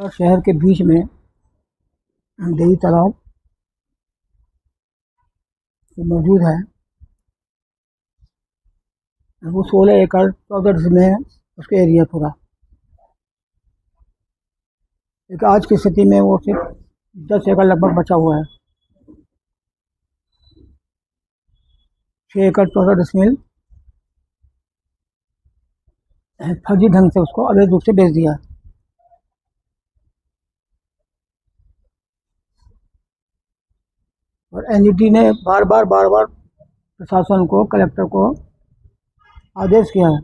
और शहर के बीच में देवी तालाब मौजूद है। वो 16 एकड़ 14 में है उसके एरिया पूरा। लेकिन आज की स्थिति में वो सिर्फ 10 एकड़ लगभग बचा हुआ है। 6 एकड़ 14 फर्जी ढंग से उसको अवैध रूप से बेच दिया है। और एनजीटी ने बार बार प्रशासन को, कलेक्टर को आदेश किया है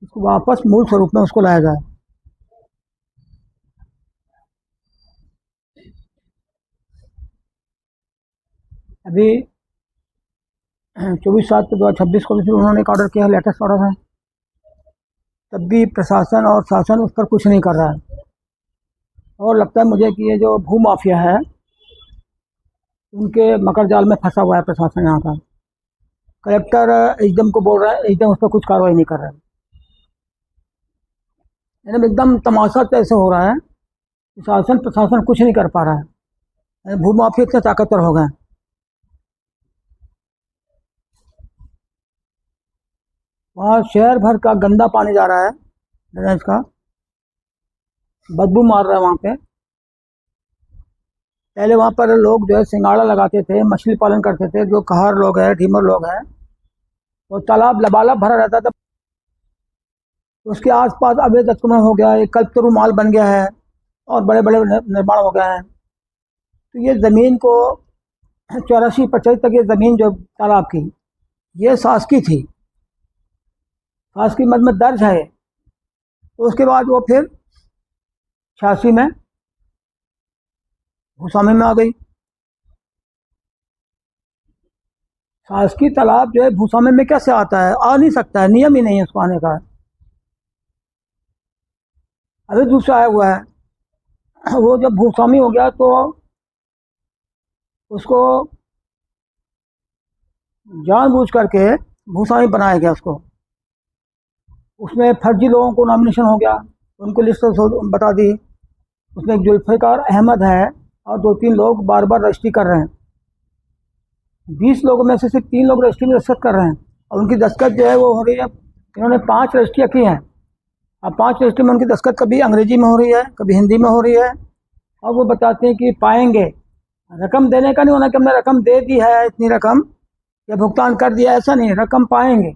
उसको वापस मूल स्वरूप में उसको लाया जाए। अभी 24/7/2026 को भी फिर उन्होंने एक ऑर्डर किया, लेटेस्ट ऑर्डर है। तब भी प्रशासन और शासन उस पर कुछ नहीं कर रहा है। और लगता है मुझे कि ये जो भू माफिया है उनके मकर जाल में फंसा हुआ है प्रशासन यहाँ का। कलेक्टर एकदम को बोल रहा है, एकदम उस पर कुछ कार्रवाई नहीं कर रहा है। यानी एकदम तमाशा तो ऐसे हो रहा है कि शासन प्रशासन कुछ नहीं कर पा रहा है। भू माफिया इतने ताकतवर हो गए। वहाँ शहर भर का गंदा पानी जा रहा है, ड्रेनेज का, बदबू मार रहा है वहाँ पे। पहले वहाँ पर लोग जो है सिंगाड़ा लगाते थे, मछली पालन करते थे, जो कहार लोग हैं, ढीमर लोग हैं। वो तालाब लबालब भरा रहता था। उसके आसपास अवैध अतिक्रमण हो गया, एक कल्पतरू माल बन गया है और बड़े बड़े निर्माण हो गए हैं। तो ये ज़मीन को 84-85 तक ये ज़मीन जो तालाब की, ये शासकीय थी, शासकीय मद में दर्ज है। तो उसके बाद वो फिर 86 में भूस्वामी में आ गई। शासकीय तालाब जो है भूस्वामी में कैसे आता है? आ नहीं सकता है, नियम ही नहीं है उसको आने का। अभी दूसरा आया हुआ है, वो जब भूस्वामी हो गया तो उसको जानबूझ करके भूस्वामी बनाया गया उसको। उसमें फर्जी लोगों को नॉमिनेशन हो गया, उनको लिस्ट बता दी। उसमें एक जुल्फ़िकार अहमद है और 2-3 लोग बार बार रजिस्ट्री कर रहे हैं। 20 लोगों में से सिर्फ 3 लोग रजिस्ट्री में दस्तखत कर रहे हैं और उनकी दस्तखत जो है वो हो रही है। इन्होंने 5 रजिस्ट्रियाँ की हैं। अब 5 रजिस्ट्री में उनकी दस्तखत कभी अंग्रेजी में हो रही है, कभी हिंदी में हो रही है। और वो बताते हैं कि पाएंगे, रकम देने का नहीं होना कि हमने रकम दे दी है इतनी रकम या भुगतान कर दिया, ऐसा नहीं, रकम पाएंगे।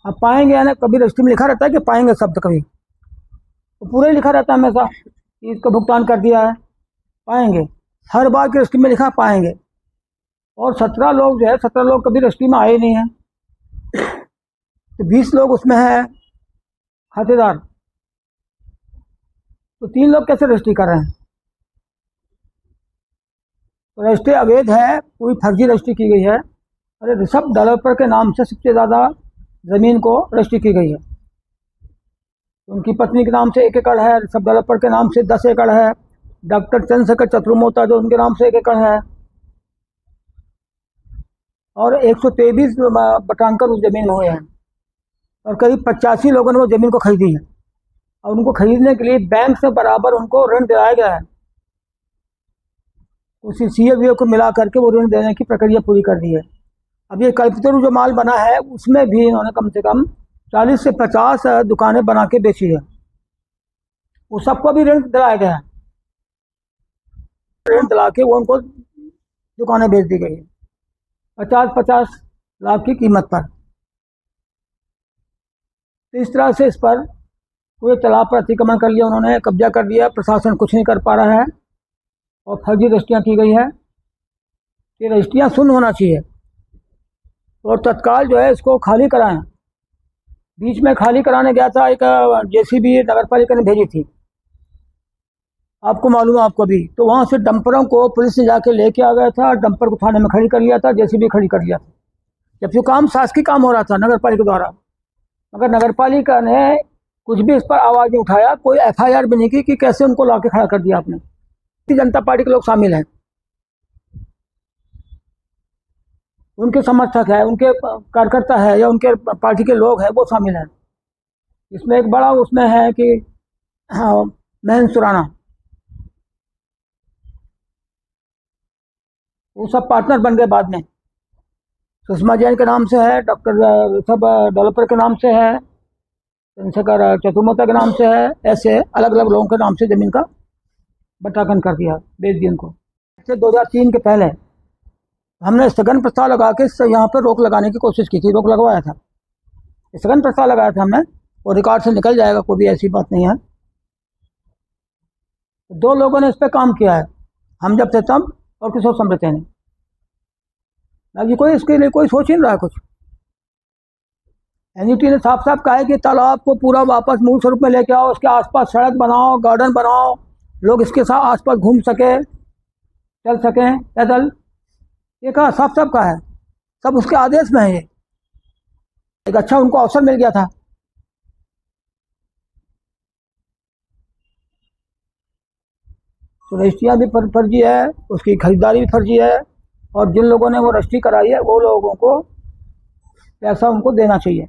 अब पाएंगे यानी कभी रजिस्ट्री में लिखा रहता है कि पाएंगे शब्द, कभी तो पूरा ही लिखा रहता है हमेशा कि इसका भुगतान कर दिया है, पाएंगे। हर बार की रजिस्ट्री में लिखा पाएंगे। और 17 लोग जो है, 17 लोग कभी रजिस्ट्री में आए नहीं हैं। तो 20 लोग उसमें हैं खातेदार, तो 3 लोग कैसे रजिस्ट्री कर रहे हैं? तो रजिस्ट्री अवैध है, पूरी फर्जी रजिस्ट्री की गई है। अरे ऋषभ डेवलपर के नाम से सबसे ज़्यादा ज़मीन को रजिस्ट्री की गई है। उनकी पत्नी के नाम से 1 एकड़ है, ऋषभ डेवलपर के नाम से 10 एकड़ है, डॉक्टर चंद्रशेखर चतुर्मोता जो उनके नाम से 1 एकड़ है, और 123 बटांकर उस जमीन में हुए हैं। और करीब 85 लोगों ने वो ज़मीन को खरीदी है और उनको खरीदने के लिए बैंक से बराबर उनको ऋण दिलाया गया है। उसी CA को मिला करके वो ऋण देने की प्रक्रिया पूरी कर दी है। अब ये कल्पतरू जो माल बना है उसमें भी इन्होंने कम से कम 40 से 50 दुकानें बना के बेची है। वो सबको भी ऋण दिलाया गया है। ऋण दिला के वो उनको दुकानें बेच दी गई है 50-50 लाख की कीमत पर। तो इस तरह से इस पर पूरे तालाब पर अतिक्रमण कर लिया उन्होंने, कब्जा कर लिया। प्रशासन कुछ नहीं कर पा रहा है और फर्जी रजिस्ट्रियाँ की गई है। ये रजिस्ट्रियाँ शून्य होना चाहिए और तत्काल जो है इसको खाली कराएं। बीच में खाली कराने गया था, एक JCB नगर पालिका ने भेजी थी, आपको मालूम है, आपको भी। तो वहाँ से डंपरों को पुलिस ने जाके लेके आ गया था, डंपर को थाने में खड़ी कर लिया था, JCB खड़ी कर लिया था, जबकि काम शासकीय काम हो रहा था नगर पालिका द्वारा। मगर नगर पालिका ने कुछ भी इस पर आवाज़ नहीं उठाया, कोई FIR भी नहीं की कि कैसे उनको ला के खड़ा कर दिया आपने। जनता पार्टी के लोग शामिल हैं, उनके समर्थक है, उनके कार्यकर्ता है या उनके पार्टी के लोग हैं, वो शामिल हैं। इसमें एक बड़ा उसमें है कि हाँ, महेंद्र सुराना, वो सब पार्टनर बन गए बाद में। सुषमा जैन के नाम से है, डॉक्टर सब डेवलपर के नाम से है, चंद्रशेखर चतुर्मोता के नाम से है, ऐसे अलग अलग लोगों के नाम से ज़मीन का बंटाकन कर दिया, बेच दिया उनको। 2003 के पहले हमने स्थगन प्रस्ताव लगा के यहाँ पर रोक लगाने की कोशिश की थी, रोक लगवाया था, स्थगन प्रस्ताव लगाया था हमने, और रिकॉर्ड से निकल जाएगा, कोई भी ऐसी बात नहीं है। 2 लोगों ने इस पर काम किया है, हम जब थे तब और किशोर समृति ने। बाकी कोई इसके लिए कोई सोच ही नहीं रहा है कुछ। एनजीटी ने साफ साफ कहा है कि तालाब को पूरा वापस मूल स्वरूप में लेके आओ, उसके आसपास सड़क बनाओ, गार्डन बनाओ, लोग इसके साथ आसपास घूम सके, चल सकें पैदल, ये कहा, साफ साफ कहा है, सब उसके आदेश में है। ये एक अच्छा उनको अवसर मिल गया था। तो रजिस्ट्रियाँ भी फर्जी है, उसकी खरीदारी भी फर्जी है, और जिन लोगों ने वो रजिस्ट्री कराई है वो लोगों को पैसा उनको देना चाहिए।